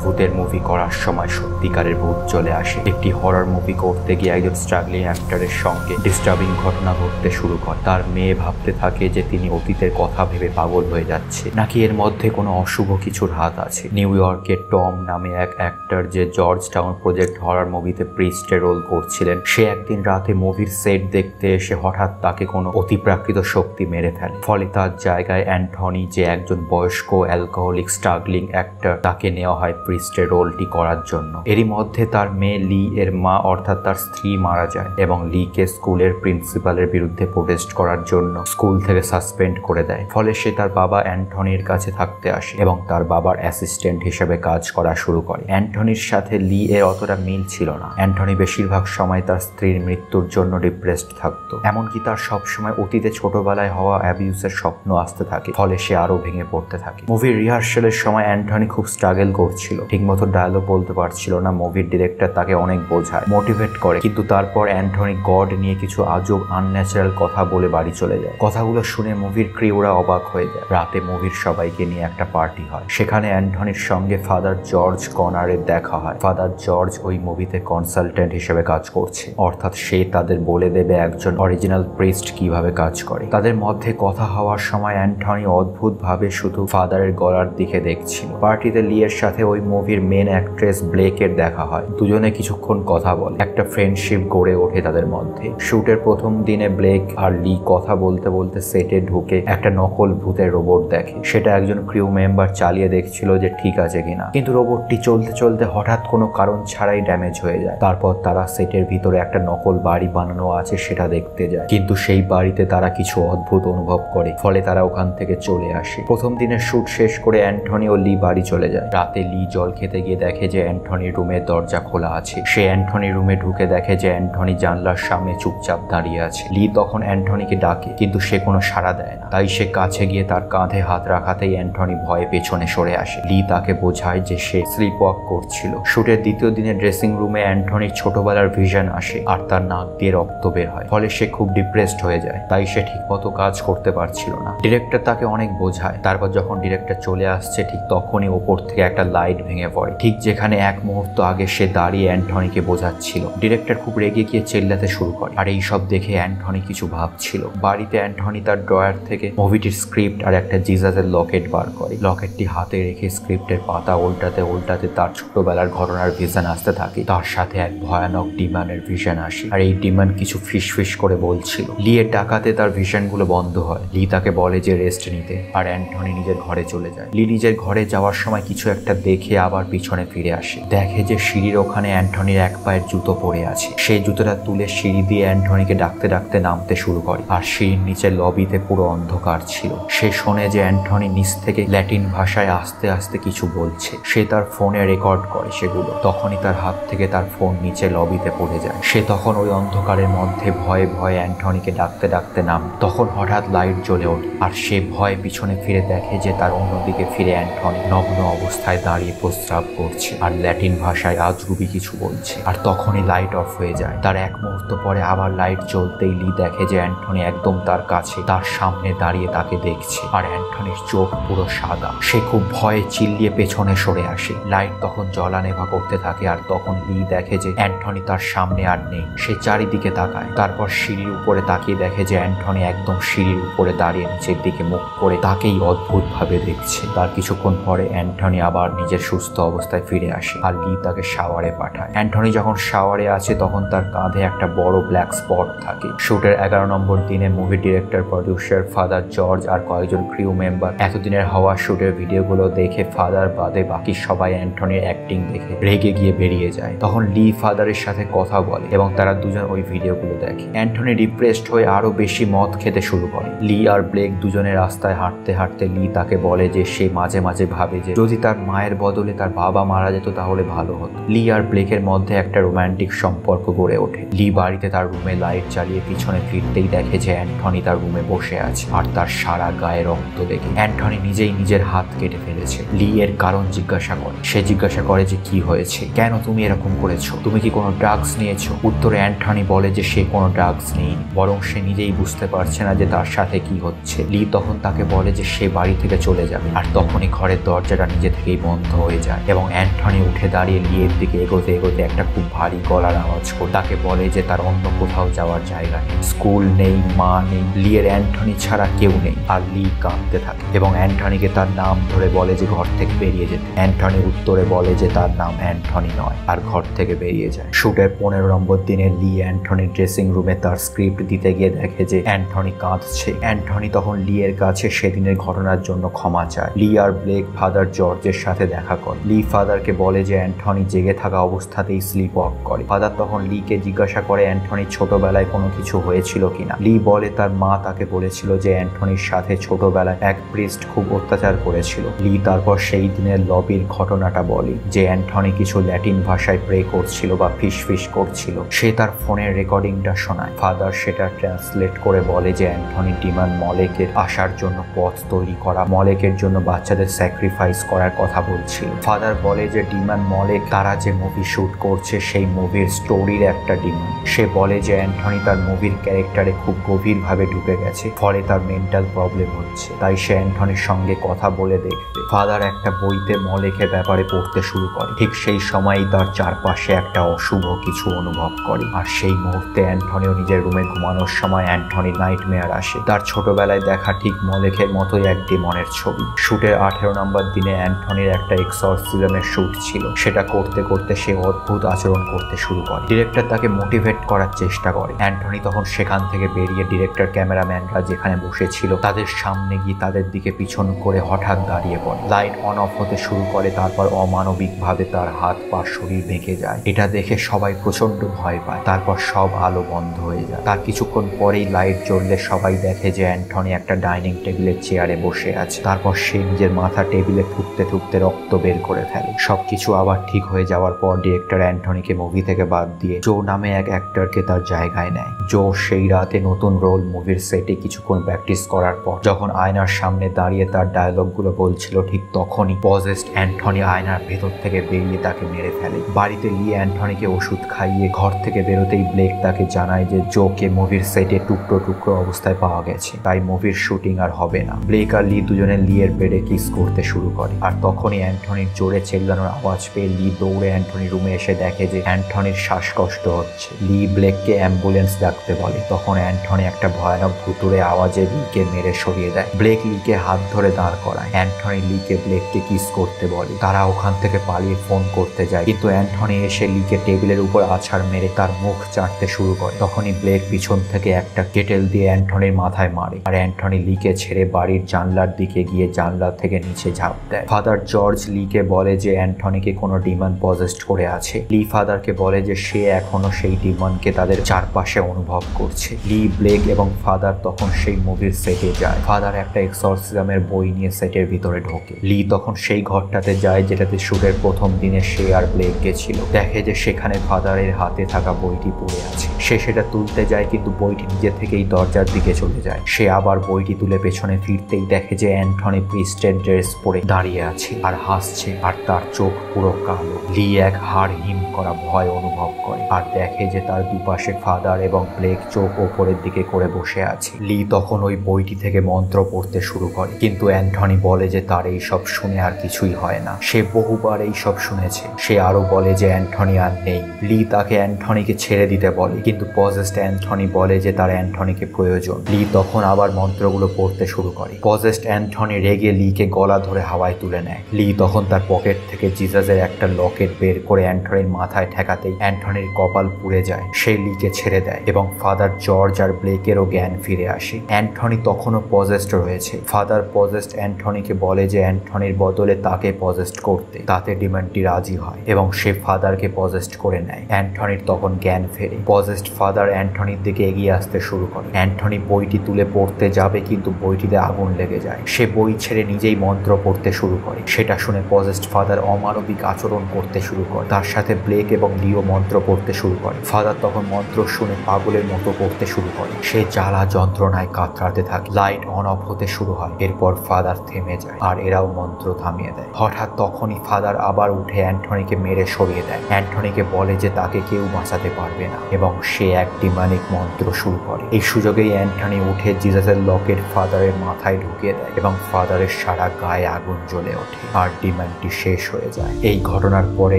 ভূতের মুভি করার সময় সত্যিকারের ভূত চলে আসে। একটি হরর মুভি করতে গিয়ে একজন স্ট্রাগলিং অ্যাক্টরের সঙ্গে ডিস্টার্বিং ঘটনা ঘটতে শুরু করে। তার মেয়ে ভাবতে থাকে যে তিনি অতীতের কথা ভেবে পাগল হয়ে যাচ্ছে, নাকি এর মধ্যে কোনো অশুভ কিছুর হাত আছে। নিউ ইয়র্কের টম নামে এক অ্যাক্টর, যে জর্জ টাউন প্রজেক্ট হরর মুভিতে প্রিস্টের রোল করছিলেন, সে একদিন রাতে মুভির সেট দেখতে এসে হঠাৎ তাকে কোনো অতিপ্রাকৃত শক্তি মেরে ফেলে। ফলে তার জায়গায় অ্যান্টনি, যে একজন বয়স্ক অ্যালকোহলিক স্ট্রাগলিং অ্যাক্টর, তাকে নেওয়া হয় প্রিস্টের রোলটি করার জন্য। এরই মধ্যে তার মেয়ে লি এর মা অর্থাৎ তার স্ত্রী মারা যায় এবং লিকে স্কুলের প্রিন্সিপালের বিরুদ্ধে প্রোটেস্ট করার জন্য স্কুল থেকে সাসপেন্ড করে দেয়। ফলে সে তার বাবা অ্যান্টনির কাছে থাকতে আসে এবং তার বাবার অ্যাসিস্ট্যান্ট হিসেবে কাজ করা শুরু করে। অ্যান্টনির সাথে লি এর অতটা মিল ছিল না। অ্যান্টনি বেশিরভাগ সময় তার স্ত্রীর মৃত্যুর জন্য ডিপ্রেসড থাকতো, এমনকি তার সবসময় অতীতে ছোটবেলায় হওয়া অ্যাবিউসের স্বপ্ন আসতে থাকে। ফলে সে আরো ভেঙে পড়তে থাকে। মুভির রিহার্সালের সময় অ্যান্টনি খুব স্ট্রাগল করছিল, ঠিকমতো ডায়লগ বলতে পারছিল না। মুভির ডিরেক্টর তাকে অনেক বোঝায়, মোটিভেট করে, কিন্তু তারপর অ্যান্টনি গড নিয়ে কিছু আজব আনন্যাচারাল কথা বলে বাড়ি চলে যায়। কথাগুলো শুনে মুভির ক্রিউরা অবাক হয়ে যায়। রাতে মুভির সবাইকে নিয়ে একটা পার্টি হয়। সেখানে অ্যান্টনির সঙ্গে ফাদার জর্জ কনারের দেখা হয়। ফাদার জর্জ ওই মুভিতে কনসালটেন্ট হিসেবে কাজ করছে, অর্থাৎ সে তাদের বলে দেবে একজন অরিজিনাল প্রিস্ট কিভাবে কাজ করে। তাদের মধ্যে কথা হওয়ার সময় অ্যান্টনি অদ্ভুত ভাবে শুধু ফাদারের গলার দিকে দেখছিল। পার্টিতে লি এর সাথে ওই মুভির মেন অ্যাক্ট্রেস ব্লেকের দেখা হয়। দুজনে কিছুক্ষণ কথা বলে, একটা ফ্রেন্ডশিপ গড়ে ওঠে তাদের মধ্যে। শুটের প্রথম দিনে ব্লেক আর লি কথা বলতে বলতে সেটে ঢুকে একটা নকল ভূতের রোবট দেখে। সেটা একজন ক্রিউ মেম্বার চালিয়ে দেখছিল যে ঠিক আছে কিনা, কিন্তু রোবটটি চলতে চলতে হঠাৎ কোনো কারণ ছাড়াই ড্যামেজ হয়ে যায়। তারপর তারা সেটের ভিতরে একটা নকল বাড়ি বানানো আছে সেটা দেখতে যায়, কিন্তু সেই বাড়িতে তারা কিছু অদ্ভুত অনুভব করে। ফলে তারা ওখান থেকে চলে আসে। প্রথম দিনের শুট শেষ করে অ্যান্টনি ও লি বাড়ি চলে যায়। রাতে লি জল খেতে গিয়ে দেখে যে অ্যান্টনির রুমের দরজা খোলা আছে। সে অ্যান্টনির রুমে ঢুকে দেখে যে অ্যান্টনি জানলার সামনে চুপচাপ দাঁড়িয়ে আছে। লি তখন অ্যান্টনিকে ডাকে, কিন্তু সে কোনো সাড়া দেয় না। তাই সে কাছে গিয়ে তার কাঁধে হাত রাখাতেই অ্যান্টনি ভয়ে পেছনে সরে আসে। লি তাকে বোঝায় যে সে স্লিপ ওয়াক করছিল। শুটের দ্বিতীয় দিনে ড্রেসিং রুমে অ্যান্টনির ছোটবেলার ভিশন আসে আর তার নাক দিয়ে রক্ত বের হয়। ফলে সে খুব ডিপ্রেসড হয়ে যায়। তাই সে ঠিকমতো কাজ করতে পারছিল না। ডিরেক্টর তাকে অনেক বোঝায়। তারপর যখন ডিরেক্টর চলে আসছে, ঠিক তখনই ওপর থেকে একটা লাইট ভেঙে পড়ে, ঠিক যেখানে এক মুহূর্ত আগে সে দাঁড়িয়ে অ্যান্টনিকে বোঝাচ্ছিল। ডিরেক্টর খুব রেগে গিয়ে চেল্লাতে শুরু করে, আর এই সব দেখে অ্যান্টনি কিছু ভাবছিল। বাড়িতে অ্যান্টনি তার ড্রয়ার থেকে মুভিটির স্ক্রিপ্ট আর একটা জিজাসের লকেট বার করে। লকেটটি হাতে রেখে স্ক্রিপ্টের পাতা উল্টাতে উল্টাতে তার ছোটবেলার ঘটনার ভিশন আসতে থাকে। তার সাথে এক ভয়ানক ডিমানের ভিশন আসে, আর এই ডিমান কিছু ফিস করে বলছিল। লি এর ডাকাতে তার ভিশনগুলো বন্ধ হয়। লি তাকে বলে যে রেস্ট নিতে, আর অ্যান্টনি নিজের ঘরে চলে যায়। লি নিজের ঘরে যাওয়ার সময় কিছু একটা দেখে আবার পিছনে ফিরে আসে। দেখে যে সিঁড়ির ওখানে অ্যান্টনির এক পায়ের জুতো পড়ে আছে। সেই জুতোটা তুলে সিঁড়ি দিয়ে অ্যান্টনিকে ডাকতে ডাকতে নামতে শুরু করে। আর সিঁড়ির নিচে লবিতে পুরো অন্ধকার ছিল। সে শোনে যে অ্যান্টনি নিচ থেকে ল্যাটিন ভাষায় আস্তে আস্তে কিছু বলছে। সে তার ফোনে রেকর্ড করে সেগুলো। তখনই তার হাত থেকে তার ফোন নিচে লবিতে পড়ে যায়। সে তখন ওই অন্ধকারের মধ্যে ভয়ে ভয়ে অ্যান্টনিকে ডাকতে ডাকতে নামে। তখন হঠাৎ লাইট জ্বলে ওঠে, আর সে ভয়ে পিছনে ফিরে দেখে যে তার অন্যদিকে ফিরে অ্যান্টনি নগ্ন অবস্থায় দাঁড়িয়ে প্রস্রাব করছে আর ল্যাটিন ভাষায় আজগুবি কিছু বলছে। আর তখনই লাইট অফ হয়ে যায়। তার এক মুহূর্ত পরে আবার লাইট জ্বলতেই লি দেখে যে অ্যান্টনি একদম তার কাছে, তার সামনে দাঁড়িয়ে তাকে দেখছে। আর অ্যান্টনির চোখ পুরো সাদা। সে খুব ভয়ে চিল্লিয়ে পেছনে সরে আসে। লাইট তখন জ্বলা নেভা করতে থাকে, আর তখন লি দেখে যে অ্যান্টনি তার সামনে আর নেই। সে চারিদিকে তাকায়। তারপর সিঁড়ির উপরে তাকিয়ে দেখে যে অ্যান্টনি একদম সিঁড়ির উপরে দাঁড়িয়ে নিচের দিকে মুখ করে তাকেই অদ্ভুত ভাবে দেখছে। তার কিছুক্ষণ পরে অ্যান্টনি আবার নিজের সুস্থ অবস্থায় ফিরে আসে, আর লি তাকে শাওয়ারে পাঠায়। অ্যান্টনি যখন শাওয়ারে আছে তখন তার কাঁধে একটা বড় ব্ল্যাক স্পট থাকে। শুটের 11 নম্বর দিনে movie director, producer, father George আর কয়েকজন ক্রিউ মেম্বার এতদিনের হওয়া শুটের ভিডিওগুলো দেখে ফাদার বাদে বাকি সবাই অ্যান্টনির অ্যাক্টিং দেখে রেগে গিয়ে বেরিয়ে যায়। তখন লি ফাদারের সাথে কথা বলে এবং তারা দুজন ওই ভিডিওগুলো দেখে। অ্যান্টনি ডিপ্রেসড হয়ে আরো বেশি মদ খেতে শুরু করে। লি আর ব্লেক দুজনে রাস্তায় হাঁটতে হাঁটতে লি তাকে বলে যে সে মাঝে মাঝে ভাবে যে যদি তার মায়ের বদলে তার বাবা মারা যেত তাহলে ভালো হতো। লি আর ব্লেকের মধ্যে একটা রোমান্টিক সম্পর্ক গড়ে ওঠে। লি বাড়িতে তার রুমে লাইট জ্বালিয়ে পিছনে ফিরতেই দেখে যে অ্যান্টনি তার রুমে বসে আছে, আর তার সারা গায়ে রক্ত দেখে অ্যান্টনি নিজেই নিজের হাত কেটে ফেলেছে। লি এর কারণ জিজ্ঞাসা করে। সে জিজ্ঞাসা করে যে কি হয়েছে, কেন তুমি এরকম করেছো, তুমি কি কোনো ড্রাগস নিয়েছো? উত্তরে অ্যান্টনি বলে যে সে কোনো ড্রাগস নেয়নি, বরং সে নিজেই বুঝতে পারছে না যে তার সাথে কি হচ্ছে। লি তখন তাকে বলে যে সে বাড়ি থেকে চলে যাবে, আর তখনই ঘরের দরজাটা নিজে থেকেই বন্ধ হয়ে যায় এবং অ্যান্টনি উঠে দাঁড়িয়ে লিয়ের দিকে এগোতে এগোতে একটা খুব ভারী গলার আওয়াজ করে তাকে বলে যে তার অন্য কোথাও যাওয়ার জায়গা নেই, স্কুল নেই, মা নেই, লিয়ের অ্যান্টনি ছাড়া কেউ নেই। আর লি কাঁদতে থাকে এবং অ্যান্টনিকে তার নাম ধরে বলে যে ঘর থেকে বেরিয়ে যেতে। অ্যান্টনি উত্তরে বলে যে তার নাম অ্যান্টনি নয়, আর ঘর থেকে বেরিয়ে যায়। শুটের 15 নম্বর দিনে লি অ্যান্টনির ড্রেসিং রুমে তার স্ক্রিপ্ট দিতে গিয়ে দেখে যে অ্যান্টনি কাঁদছে। অ্যান্টনি তখন লিয়ের কাছে সেদিনের ঘটনার জন্য ক্ষমা চায়। লি আর ব্লেক ফাদার জর্জের সাথে দেখা করে। লি ফাদারকে বলে যে অ্যান্টনি জেগে থাকা অবস্থাতেই স্লিপ ওয়াক করে। ফাদার তখন লিকে জিজ্ঞাসা করে অ্যান্টনির ছোটবেলায় কোনো কিছু হয়েছিল কিনা। লি বলে তার মা তাকে বলেছিল যে অ্যান্টনির সাথে ছোটবেলায় এক প্রিস্ট খুব অত্যাচার করেছিল। লি তারপর সেই দিনের লবির ঘটনাটা বলে যে অ্যান্টনি কিছু ল্যাটিন ভাষায় প্রে করছিল বা ফিস করছিল। সে তার ফোনের রেকর্ডিংটা শোনায়। ফাদার সেটা ট্রান্সলেট করে বলে যে অ্যান্টনি ডিমান মলেকের আসার জন্য পথ তৈরি করা, মলেকের জন্য বাচ্চাদের স্যাক্রিফাইস করার কথা বলছিল। ফাদার বলে যে ডিমান মলেক তারা যে মুভি শুট করছে সেই মুভির স্টোরির একটা ডিমান। সে বলে যে অ্যান্টনি তার মুভির ক্যারেক্টারে খুব গভীরভাবে ঢুকে গেছে, ফলে তার মেন্টাল প্রবলেম হচ্ছে, তাই সে অ্যান্টনির সঙ্গে কথা বলে দেখবে। ফাদার একটা বইতে মলেকের ব্যাপারে পড়তে শুরু করে। ঠিক সেই সময়ই তার চারপাশে একটা অশুভ কিছু অনুভব করে, আর সেই মুহূর্তে অ্যান্টনিও নিজের রুমে ঘুমানোর সময় অ্যান্টনির নাইটমেয়ার আসে। তার ছোটবেলায় দেখা ঠিক মলেকের মতোই এক ডেমনের ছবি। শুটের 18 নম্বর দিনে অ্যান্টনির একটা এক্সরসিজমের শুট ছিল। সেটা করতে করতে সে অদ্ভুত আচরণ করতে শুরু করে। ডিরেক্টর তাকে মোটিভেট করার চেষ্টা করে। অ্যান্টনি তখন সেখান থেকে বেরিয়ে ডিরেক্টর ক্যামেরাম্যানরা যেখানে বসেছিল তাদের সামনে গিয়ে তাদের দিকে পিছন করে হঠাৎ দাঁড়িয়ে পড়ে। লাইট অন অফ হতে শুরু করে, তারপর অমানবিকভাবে তার হাত পা শরীর ভেঙে যায়। এটা দেখে সবাই প্রচন্ড ভয় পায়। তারপর সব আলো বন্ধ হয়ে যায়। তার কিছুক্ষণ পরেই লাইট জ্বললে সবাই দেখে যে অ্যান্টনি একটা ডাইনিং টেবিলের চেয়ারে বসে আছে। তারপর সে নিজের মাথা টেবিলে ঠুকতে ঠুকতে রক্ত বের করে ফেলে। সবকিছু আবার ঠিক হয়ে যাওয়ার পর ডিরেক্টর অ্যান্টনিকে মুভি থেকে বাদ দিয়ে জো নামে এক অ্যাক্টরকে তার জায়গায় নেয়। জো সেই রাতে নতুন রোল মুভির সেটে কিছুক্ষণ প্র্যাকটিস করার পর যখন আয়নার সামনে দাঁড়িয়ে তার ডায়লগগুলো বলছিল, ঠিক তখনই পজেসড অ্যান্টনি আয়নার ভেতর থেকে বেরিয়ে তাকে মেরে ফেলে। বাড়িতে লি অ্যান্টনিকে ওষুধ খাইয়ে ঘর থেকে বেরোতেই ব্লেক তাকে জানায় যে জোকে মুভির সেটে টুকরো টুকরো অবস্থায় পাওয়া গেছে, তাই মুভির শুটিং আর হবে না। ব্লেক আর লি দুজনে লিয়ের বেডে কিস করতে শুরু করে। আর তখনই অ্যান্টনির জোরে চেল্লানোর আওয়াজ পেয়ে লি দৌড়ে অ্যান্টনির রুমে এসে দেখে যে অ্যান্টনির শ্বাসকষ্ট হচ্ছে। লি ব্লেককে অ্যাম্বুলেন্স ডাকতে বলে। তখন অ্যান্টনি একটা ভয়ানক ভুতুড়ে আওয়াজে লিকে মেরে সরিয়ে দেয়। ব্লেক লিকে হাত ধরে দাঁড় করায়। অ্যান্টনি লিকে ব্লেককে কিস করতে বলে। তারা ওখান থেকে পালিয়ে ফোন করতে যায়, কিন্তু অ্যান্টনি এসে লিকে টেবিলের উপর আছাড় মেরে তার মুখ চাটতে শুরু করে। তখনই ব্লেক পিছন থেকে একটা কেটেল দিয়ে অ্যান্টনির মাথায় মারে, আর অ্যান্টনি লিকে ছেড়ে বাড়ির জানলার দিকে গিয়ে জানলা থেকে নিচে ঝাঁপ দেয়। ফাদার জর্জ লিকে বলে যে অ্যান্টনিকে কোনো ডিমন পজেস্ট করে আছে। লি ফাদারকে বলে যে সে এখনো সেই ডিমনকে তাদের চারপাশে অনুভব করছে। লি, ব্লেক এবং ফাদার তখন সেই মুভির সেটে যায়। ফাদার একটা এক্সরসিজমের বই নিয়ে সেটের ভিতরে ঢোকে। লি তখন সেই ঘরটাতে যায় যেটাতে শুটের প্রথম দিনে সে আর ব্লেক গেছিল। দেখে যে সেখানে ফাদারের হাতে থাকা বইটি পড়ে আছে। সে সেটা তুলতে যায়, কিন্তু বইটি নিজে থেকেই দরজার দিকে চলে যায়। সে আবার বইটি তুলে পেছনে ফিরতেই দেখে যে অ্যান্টনি প্রিস্টের ড্রেস পরে দাঁড়িয়ে আছে আর হাসছে, আর তার চোখ পুরো কালো। লি এক হাড় হিম করা ভয় অনুভব করে আর দেখে যে তার দুপাশে ফাদার এবং ব্লেক চোখ ওপরের দিকে করে বসে আছে। লি তখন ওই বইটি থেকে মন্ত্র পড়তে শুরু করে, কিন্তু অ্যান্টনি বলে যে তার এইসব শুনে আর কিছুই হয় না। সে বহুবার এইসব শুনেছে। সে আরো বলে যে অ্যান্টনি আর নেই। লি তাকে অ্যান্টনিকে ছেড়ে দিতে বলে, কিন্তু পজেসড অ্যান্টনি বলে যে তার অ্যান্টনিকে প্রয়োজন। লি তখন আবার মন্ত্রগুলো পড়তে শুরু করে। পজেসড অ্যান্টনি রেগে লিকে গলা ধরে হাওয়ায় তুলে নেয়। লি তখন তার পকেট থেকে জিজাসের একটা লকেট বের করে অ্যান্টনির মাথায় ঠেকাতেই অ্যান্টনির কপাল পুড়ে যায়। সে লিকে ছেড়ে দেয় এবং ফাদার জর্জ আর ব্লেকেরও জ্ঞান ফিরে আসে। অ্যান্টনি তখনও পজেসড রয়েছে। ফাদার পজেসড অ্যান্টনিকে বলে যে অ্যান্টনির বদলে তাকে পজেসড করতে। তাতে ডিমনটি রাজি হয় এবং সে ফাদারকে পজেসড করে নেয়। অ্যান্টনির তখন জ্ঞান ফেরে। পজেসড ফাদার অ্যান্টনির দিকে এগিয়ে আসতে শুরু করে। অ্যান্টনি বইটি তুলে পড়তে যাবে, কিন্তু বইটিতে আগুন লেগে যায়। সে বই ছেড়ে নিজেই মন্ত্র পড়তে শুরু করে। সেটা শুনে পজেসড ফাদার অমানবিক আচরণ করতে শুরু করে। তার সাথে ব্লেক এবং লিও মন্ত্র পড়তে শুরু করে। ফাদার তখন মন্ত্র শুনে পাগলের মতো পড়তে শুরু করে। সে জ্বালা যন্ত্রণায় কাতরাতে থাকে। লাইট অন অফ হতে শুরু হয়। এরপর ফাদার থেমে যায় আর এরাও মন্ত্র থামিয়ে দেয়। হঠাৎ তখনই ফাদার আবার উঠে অ্যান্টনিকে মেরে সরিয়ে দেয়। অ্যান্টনিকে বলে যে তাকে কেউ বাঁচাতে পারবে না এবং সে এক ডিমানিক মন্ত্র শুরু করে। এই সুযোগেই অ্যান্টনি উঠে জিজাসের লকেট ফাদারের মাথায় ঢুকিয়ে দেয় এবং ফাদারের সারা গায়ে আগুন জ্বলে ওঠে। আর এগ্রিমেন্টটি শেষ হয়ে যায়। এই ঘটনার পরে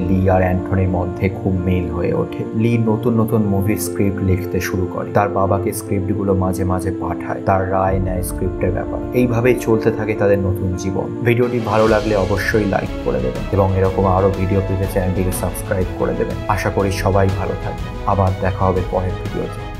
লি আর অ্যান্টনির মধ্যে খুব মিল হয়ে ওঠে। লি নতুন নতুন মুভির স্ক্রিপ্ট লিখতে শুরু করে, তার বাবাকে স্ক্রিপ্টগুলো মাঝে মাঝে পাঠায়, তার রায় নেয় স্ক্রিপ্টের ব্যাপারে। এইভাবেই চলতে থাকে তাদের নতুন জীবন। ভিডিওটি ভালো লাগলে অবশ্যই লাইক করে দেবেন এবং এরকম আরো ভিডিও পেতে চ্যানেলটিকে সাবস্ক্রাইব করে দেবেন। আশা করি সবাই ভালো থাকবেন। আবার দেখা হবে পরের ভিডিওতে।